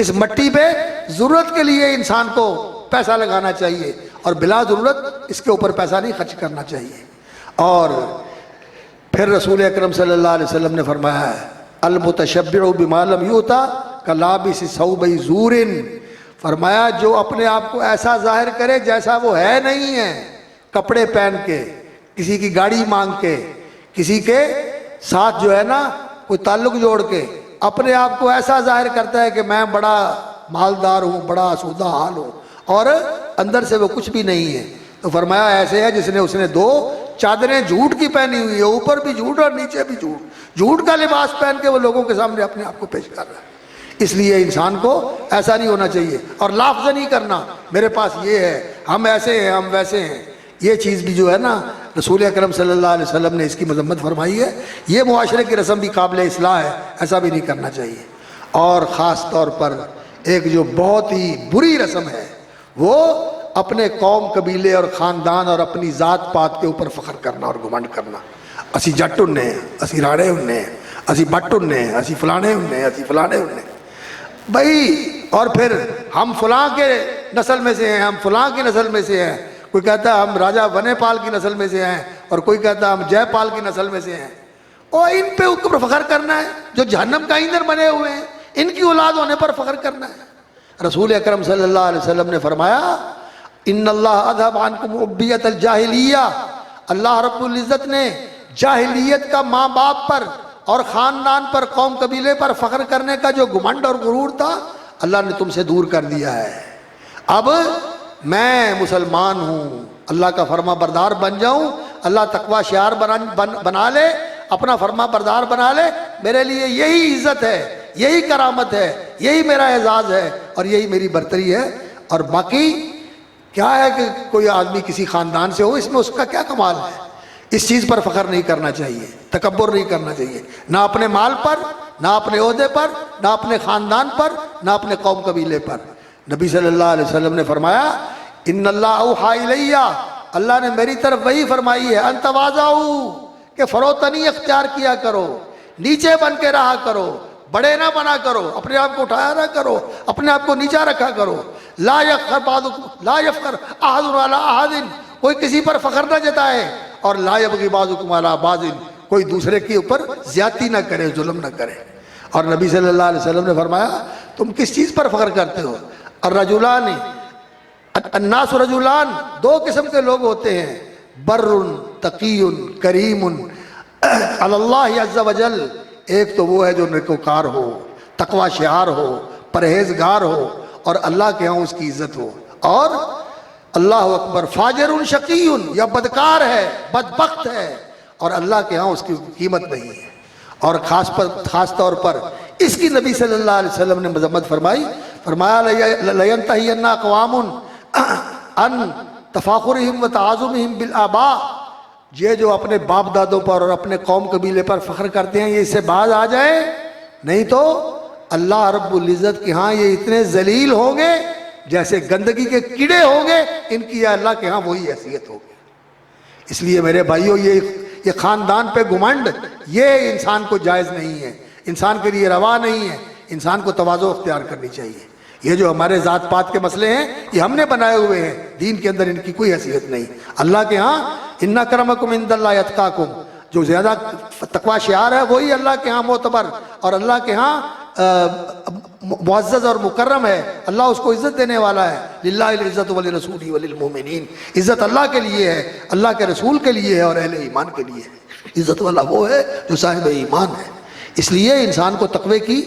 اس مٹی پہ ضرورت کے لیے انسان کو پیسہ لگانا چاہیے اور بلا ضرورت اس کے اوپر پیسہ نہیں خرچ کرنا چاہیے۔ اور پھر رسول اکرم صلی اللہ علیہ وسلم نے فرمایا ہے المتشبع بما لم یؤت کلابس ثوب زور، فرمایا جو اپنے آپ کو ایسا ظاہر کرے جیسا وہ ہے نہیں ہے، کپڑے پہن کے، کسی کی گاڑی مانگ کے، کسی کے ساتھ جو ہے نا کوئی تعلق جوڑ کے اپنے آپ کو ایسا ظاہر کرتا ہے کہ میں بڑا مالدار ہوں، بڑا آسودہ حال ہوں، اور اندر سے وہ کچھ بھی نہیں ہے۔ تو فرمایا ایسے ہے جس نے اس نے دو چادریں جھوٹ کی پہنی ہوئی ہے، اوپر بھی جھوٹ اور نیچے بھی جھوٹ، جھوٹ کا لباس پہن کے وہ لوگوں کے سامنے اپنے آپ کو پیش کر رہا ہے۔ اس لیے انسان کو ایسا نہیں ہونا چاہیے، اور لافظ نہیں کرنا میرے پاس یہ ہے، ہم ایسے ہیں، ہم ویسے ہیں، یہ چیز بھی جو ہے نا رسول اکرم صلی اللہ علیہ وسلم نے اس کی مذمت فرمائی ہے۔ یہ معاشرے کی رسم بھی قابل اصلاح ہے، ایسا بھی نہیں کرنا چاہیے۔ اور خاص طور پر ایک جو بہت ہی بری رسم ہے وہ اپنے قوم، قبیلے اور خاندان اور اپنی ذات پات کے اوپر فخر کرنا اور گھمنڈ کرنا۔ اسی جٹ ہنے ہیں، اسی راڑے ہنے ہیں، اسی بٹ ہنے ہیں، اسی فلانے ہنے ہیں، اسی فلانے ہنے بھائی، اور پھر ہم فلاں کے نسل میں سے ہیں، ہم فلاں کی نسل میں سے ہیں، کوئی کہتا ہے ہم راجہ ونے پال کی نسل میں سے ہیں، اور کوئی کہتا ہے ہم جے پال کی نسل میں سے ہیں، اور ان پہ اوپر فخر کرنا ہے جو جہنم کا ایندھن بنے ہوئے ہیں، ان کی اولاد ہونے پر فخر کرنا ہے۔ رسول اکرم صلی اللہ علیہ وسلم نے فرمایا ان اللہ اذهب عنکم عبیۃ الجاہلیہ، اللہ رب العزت نے جاہلیت کا ماں باپ پر اور خاندان پر، قوم قبیلے پر فخر کرنے کا جو گھمنڈ اور غرور تھا، اللہ نے تم سے دور کر دیا ہے۔ اب میں مسلمان ہوں، اللہ کا فرما بردار بن جاؤں، اللہ تقوی شعار بنا لے، اپنا فرما بردار بنا لے، میرے لیے یہی عزت ہے، یہی کرامت ہے، یہی میرا اعزاز ہے اور یہی میری برتری ہے۔ اور باقی کیا ہے کہ کوئی آدمی کسی خاندان سے ہو، اس میں اس کا کیا کمال ہے؟ اس چیز پر فخر نہیں کرنا چاہیے، تکبر نہیں کرنا چاہیے، نہ اپنے مال پر، نہ اپنے عہدے پر، نہ اپنے خاندان پر، نہ اپنے قوم قبیلے پر۔ نبی صلی اللہ علیہ وسلم نے فرمایا ان اللہ اوحی الیہ، اللہ نے میری طرف وہی فرمائی ہے ان تواضعوا، کہ فروتنی اختیار کیا کرو، نیچے بن کے رہا کرو، بڑے نہ بنا کرو، اپنے آپ کو اٹھایا نہ کرو، اپنے آپ کو نیچا رکھا کرو۔ لا یفخر احد علی احد، کوئی کسی پر فخر نہ جتائے، اور لا یبغی بعضکم علی بعض، کوئی دوسرے کے اوپر زیادتی نہ کرے، ظلم نہ کرے۔ اور نبی صلی اللہ علیہ وسلم نے فرمایا تم کس چیز پر فخر کرتے ہو؟ الرجلان، الناس رجلان، دو قسم کے لوگ ہوتے ہیں، بر تقی کریم علی اللہ عز وجل، ایک تو وہ ہے جو نیکوکار ہو، تقوی شعار ہو، پرہیزگار ہو، اور اللہ کے ہاں اس کی عزت ہو، اور اللہ اکبر فاجر شقی، یا بدکار ہے، بدبخت ہے، اور اللہ کے ہاں اس کی قیمت نہیں ہے۔ اور خاص طور پر اس کی نبی صلی اللہ علیہ وسلم نے مذمت فرمائی. فرمایا لَيَنْتَهِيَنَّ أَقْوَامٌ عَنْ تَفَاخُرِهِمْ وَتَعَاظُمِهِمْ بِالْآبَاءِ، یہ جو اپنے باپ دادوں پر اور اپنے قوم قبیلے پر فخر کرتے ہیں یہ اس سے باز آ جائے، نہیں تو اللہ رب العزت کے ہاں یہ اتنے ذلیل ہوں گے جیسے گندگی کے کیڑے ہوں گے، ان کی اللہ کے ہاں وہی حیثیت ہوگی. اس لیے میرے بھائیوں یہ خاندان پہ گھمنڈ یہ انسان کو جائز نہیں ہے، انسان کے لیے روا نہیں ہے. انسان کو تواضع اختیار کرنی چاہیے. یہ جو ہمارے ذات پات کے مسئلے ہیں یہ ہم نے بنائے ہوئے ہیں، دین کے اندر ان کی کوئی حیثیت نہیں. اللہ کے ہاں ان اکرمکم عند اللہ اتقاکم، جو زیادہ تقوی شعار ہے وہی اللہ کے ہاں معتبر اور اللہ کے ہاں معزز اور مکرم ہے. اللہ اس کو عزت دینے والا ہے. للہ العزت ولرسولہ وللمؤمنین، عزت اللہ کے لیے ہے، اللہ کے رسول کے لیے ہے اور اہل ایمان کے لیے ہے. عزت والا وہ ہے جو صاحب ایمان ہے. اس لیے انسان کو تقوی کی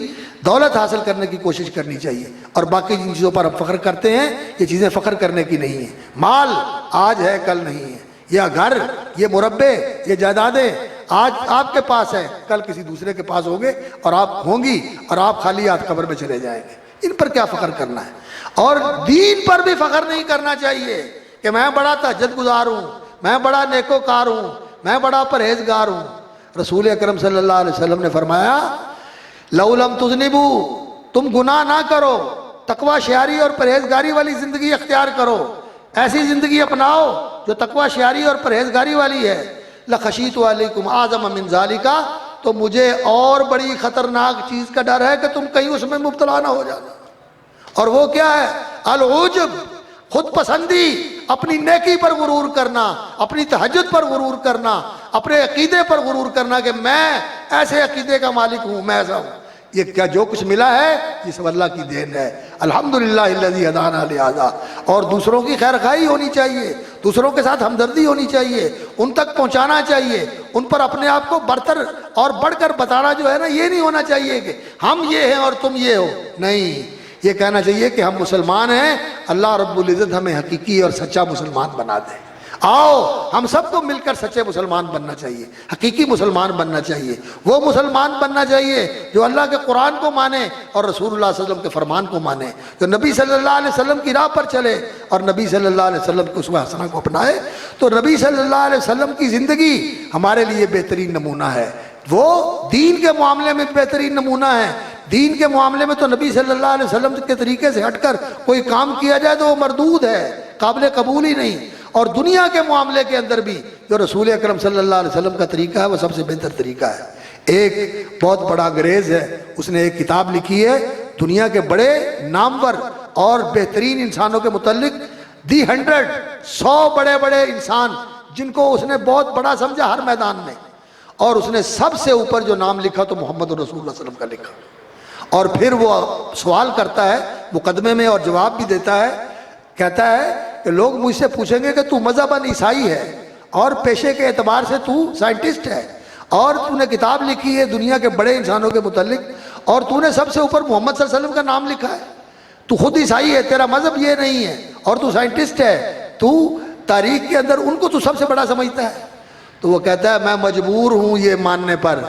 دولت حاصل کرنے کی کوشش کرنی چاہیے. اور باقی جن چیزوں پر ہم فخر کرتے ہیں یہ چیزیں فخر کرنے کی نہیں ہیں. مال آج ہے کل نہیں ہے، یہ گھر، یہ مربے، یہ جائیدادیں آج آپ کے پاس ہے کل کسی دوسرے کے پاس ہوں گے اور آپ ہوں گی اور آپ خالی ہاتھ قبر میں چلے جائیں گے. ان پر کیا فخر کرنا ہے؟ اور دین پر بھی فخر نہیں کرنا چاہیے کہ میں بڑا تہجد گزار ہوں، میں بڑا نیکوکار ہوں، میں بڑا پرہیزگار ہوں. رسول اکرم صلی اللہ علیہ وسلم نے فرمایا لَوْ لَمْ تُذْنِبُوا، تم گناہ نہ کرو، تقوی شعاری اور پرہیزگاری والی زندگی اختیار کرو، ایسی زندگی اپناؤ جو تقوی شعاری اور پرہیزگاری والی ہے. لَخَشِيتُ عَلَيْكُمْ أَعْظَمَ مِنْ ذَلِكَ، تو مجھے اور بڑی خطرناک چیز کا ڈر ہے کہ تم کہیں اس میں مبتلا نہ ہو جانا. اور وہ کیا ہے؟ العجب، خود پسندی، اپنی نیکی پر غرور کرنا، اپنی تہجد پر غرور کرنا، اپنے عقیدے پر غرور کرنا کہ میں ایسے عقیدے کا مالک ہوں، میں ایسا ہوں. یہ کیا جو کچھ ملا ہے یہ سب اللہ کی دین ہے. الحمدللہ الذی ہدانا لہذا. اور دوسروں کی خیر خواہی ہونی چاہیے، دوسروں کے ساتھ ہمدردی ہونی چاہیے، ان تک پہنچانا چاہیے، ان پر اپنے آپ کو برتر اور بڑھ کر بتانا جو ہے نا، یہ نہیں ہونا چاہیے کہ ہم یہ ہیں اور تم یہ ہو. نہیں، یہ کہنا چاہیے کہ ہم مسلمان ہیں، اللہ رب العزت ہمیں حقیقی اور سچا مسلمان بنا دے. آؤ ہم سب کو مل کر سچے مسلمان بننا چاہیے، حقیقی مسلمان بننا چاہیے. وہ مسلمان بننا چاہیے جو اللہ کے قرآن کو مانے اور رسول اللہ صلی اللہ علیہ وسلم کے فرمان کو مانے، جو نبی صلی اللہ علیہ وسلم کی راہ پر چلے اور نبی صلی اللہ علیہ وسلم کے اسوہ حسنہ کو اپنائے. تو نبی صلی اللہ علیہ وسلم کی زندگی ہمارے لیے بہترین نمونہ ہے. وہ دین کے معاملے میں بہترین نمونہ ہے. دین کے معاملے میں تو نبی صلی اللہ علیہ وسلم کے طریقے سے ہٹ کر کوئی کام کیا جائے تو وہ مردود ہے، قابل قبول ہی نہیں. اور دنیا کے معاملے کے اندر بھی جو رسول اکرم صلی اللہ علیہ وسلم کا طریقہ ہے وہ سب سے بہتر طریقہ ہے. ایک بہت بڑا انگریز ہے، اس نے ایک کتاب لکھی ہے دنیا کے بڑے نامور اور بہترین انسانوں کے متعلق، دی 100 بڑے بڑے انسان جن کو اس نے بہت بڑا سمجھا ہر میدان میں. اور اس نے سب سے اوپر جو نام لکھا تو محمد رسول اللہ صلی اللہ علیہ وسلم کا لکھا. اور پھر وہ سوال کرتا ہے مقدمے میں اور جواب بھی دیتا ہے. کہتا ہے کہ لوگ مجھ سے پوچھیں گے کہ تو مذہباً عیسائی ہے اور پیشے کے اعتبار سے تو سائنٹسٹ ہے اور تو نے کتاب لکھی ہے دنیا کے بڑے انسانوں کے متعلق اور تو نے سب سے اوپر محمد صلی اللہ علیہ وسلم کا نام لکھا ہے. تو خود عیسائی ہے، تیرا مذہب یہ نہیں ہے اور تو سائنٹسٹ ہے، تو تاریخ کے اندر ان کو تو سب سے بڑا سمجھتا ہے. تو وہ کہتا ہے میں مجبور ہوں یہ ماننے پر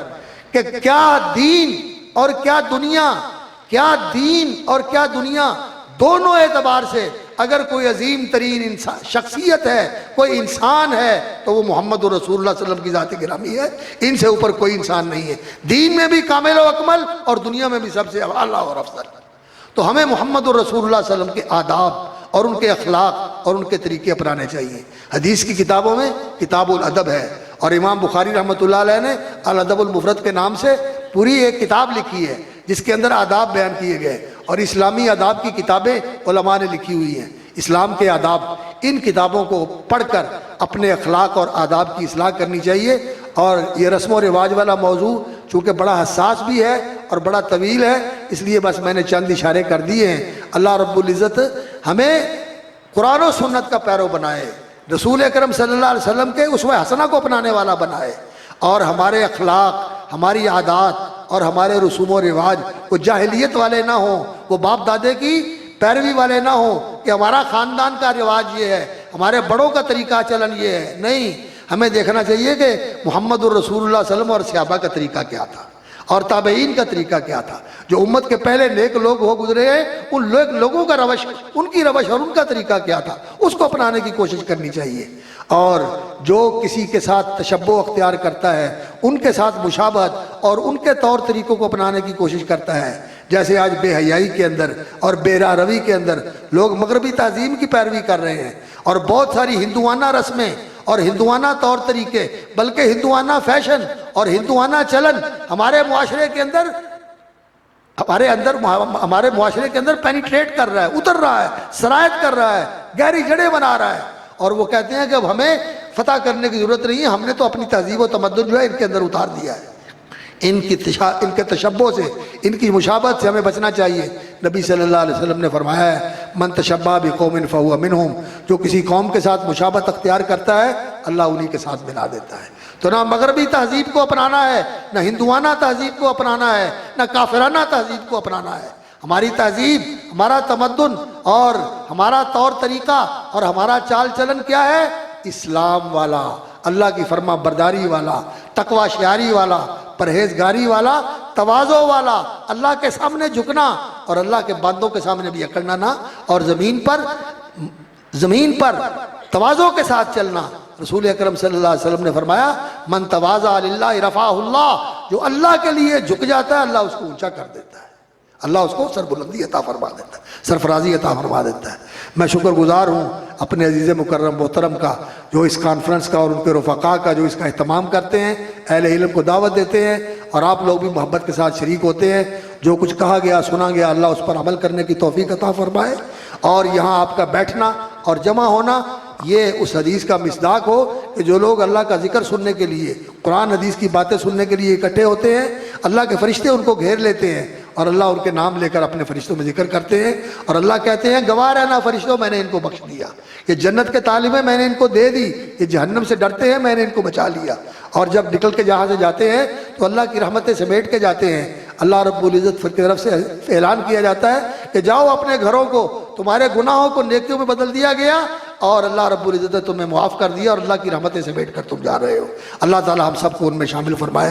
کہ کیا دین اور کیا دنیا، کیا دین اور کیا دنیا دونوں اعتبار سے اگر کوئی عظیم ترین شخصیت ہے، کوئی انسان ہے تو وہ محمد رسول اللہ صلی اللہ علیہ وسلم کی ذات گرامی ہے. ان سے اوپر کوئی انسان نہیں ہے، دین میں بھی کامل و اکمل اور دنیا میں بھی سب سے اعلیٰ اور افضل. تو ہمیں محمد رسول اللہ صلی اللہ علیہ وسلم کے آداب اور ان کے اخلاق اور ان کے طریقے اپنانے چاہیے. حدیث کی کتابوں میں کتاب الادب ہے اور امام بخاری رحمۃ اللہ علیہ نے الادب المفرد کے نام سے پوری ایک کتاب لکھی ہے جس کے اندر آداب بیان کیے گئے. اور اسلامی آداب کی کتابیں علماء نے لکھی ہوئی ہیں، اسلام کے آداب. ان کتابوں کو پڑھ کر اپنے اخلاق اور آداب کی اصلاح کرنی چاہیے. اور یہ رسم و رواج والا موضوع چونکہ بڑا حساس بھی ہے اور بڑا طویل ہے، اس لیے بس میں نے چند اشارے کر دیے ہیں. اللہ رب العزت ہمیں قرآن و سنت کا پیرو بنائے، رسول اکرم صلی اللہ علیہ وسلم کے اسوہ حسنہ کو اپنانے والا بنائے، اور ہمارے اخلاق، ہماری عادات اور ہمارے رسوم و رواج وہ جاہلیت والے نہ ہوں، وہ باپ دادے کی پیروی والے نہ ہوں کہ ہمارا خاندان کا رواج یہ ہے، ہمارے بڑوں کا طریقہ چلن یہ ہے. نہیں، ہمیں دیکھنا چاہیے کہ محمد الرسول اللہ صلی اللہ علیہ وسلم اور صحابہ کا طریقہ کیا تھا. اور تابعین کا طریقہ کیا تھا، جو امت کے پہلے نیک لوگ ہو گزرے ہیں ان لوگوں کا روش، ان کی روش اور ان کا طریقہ کیا تھا، اس کو اپنانے کی کوشش کرنی چاہیے۔ اور جو کسی کے ساتھ تشبہ اختیار کرتا ہے ان کے ساتھ مشابہت اور ان کے طور طریقوں کو اپنانے کی کوشش کرتا ہے، جیسے آج بے حیائی کے اندر اور بے راہ روی کے اندر لوگ مغربی تعظیم کی پیروی کر رہے ہیں، اور بہت ساری ہندوانہ رسمیں اور ہندوانہ طور طریقے، بلکہ ہندوانہ فیشن اور ہندوانہ چلن ہمارے معاشرے کے اندر ہمارے معاشرے کے اندر پینیٹریٹ کر رہا ہے، اتر رہا ہے، سرایت کر رہا ہے، گہری جڑیں بنا رہا ہے، اور وہ کہتے ہیں کہ اب ہمیں فتح کرنے کی ضرورت نہیں ہے، ہم نے تو اپنی تہذیب و تمدن جو ہے ان کے اندر اتار دیا ہے۔ ان کے تشبہ سے، ان کی مشابہت سے ہمیں بچنا چاہیے۔ نبی صلی اللہ علیہ وسلم نے فرمایا ہے من تشبہ بقوم فہو منہم، جو کسی قوم کے ساتھ مشابہت اختیار کرتا ہے اللہ انہی کے ساتھ ملا دیتا ہے۔ تو نہ مغربی تہذیب کو اپنانا ہے، نہ ہندوانہ تہذیب کو اپنانا ہے، نہ کافرانہ تہذیب کو اپنانا ہے۔ ہماری تہذیب، ہمارا تمدن اور ہمارا طور طریقہ اور ہمارا چال چلن کیا ہے؟ اسلام والا، اللہ کی فرما برداری والا، تقوی شعاری والا، پرہیزگاری والا، تواضع والا، اللہ کے سامنے جھکنا اور اللہ کے بندوں کے سامنے بھی اکڑنا نہ، اور زمین پر تواضع کے ساتھ چلنا۔ رسول اکرم صلی اللہ علیہ وسلم نے فرمایا من تواضع للہ رفعہ اللہ، جو اللہ کے لیے جھک جاتا ہے اللہ اس کو اونچا کر دیتا ہے، اللہ اس کو سربلندی عطا فرما دیتا ہے، سرفرازی عطا فرما دیتا ہے۔ میں شکر گزار ہوں اپنے عزیز مکرم محترم کا، جو اس کانفرنس کا اور ان کے رفقاء کا جو اس کا اہتمام کرتے ہیں، اہل علم کو دعوت دیتے ہیں، اور آپ لوگ بھی محبت کے ساتھ شریک ہوتے ہیں۔ جو کچھ کہا گیا سنا گیا اللہ اس پر عمل کرنے کی توفیق عطا فرمائے، اور یہاں آپ کا بیٹھنا اور جمع ہونا یہ اس حدیث کا مصداق ہو کہ جو لوگ اللہ کا ذکر سننے کے لیے، قرآن حدیث کی باتیں سننے کے لیے اکٹھے ہوتے ہیں، اللہ کے فرشتے ان کو گھیر لیتے ہیں اور اللہ ان کے نام لے کر اپنے فرشتوں میں ذکر کرتے ہیں، اور اللہ کہتے ہیں گواہ رہنا فرشتوں میں نے ان کو بخش دیا، یہ جنت کے طالب ہیں میں نے ان کو دے دی، یہ جہنم سے ڈرتے ہیں میں نے ان کو بچا لیا۔ اور جب نکل کے جہاں سے جاتے ہیں تو اللہ کی رحمتیں سمیٹ کے جاتے ہیں، اللہ رب العزت کی طرف سے اعلان کیا جاتا ہے کہ جاؤ اپنے گھروں کو، تمہارے گناہوں کو نیکیوں میں بدل دیا گیا اور اللہ رب العزت نے تمہیں معاف کر دیا اور اللہ کی رحمتیں سمیٹ کر تم جا رہے ہو۔ اللہ تعالی ہم سب کو ان میں شامل فرمائے۔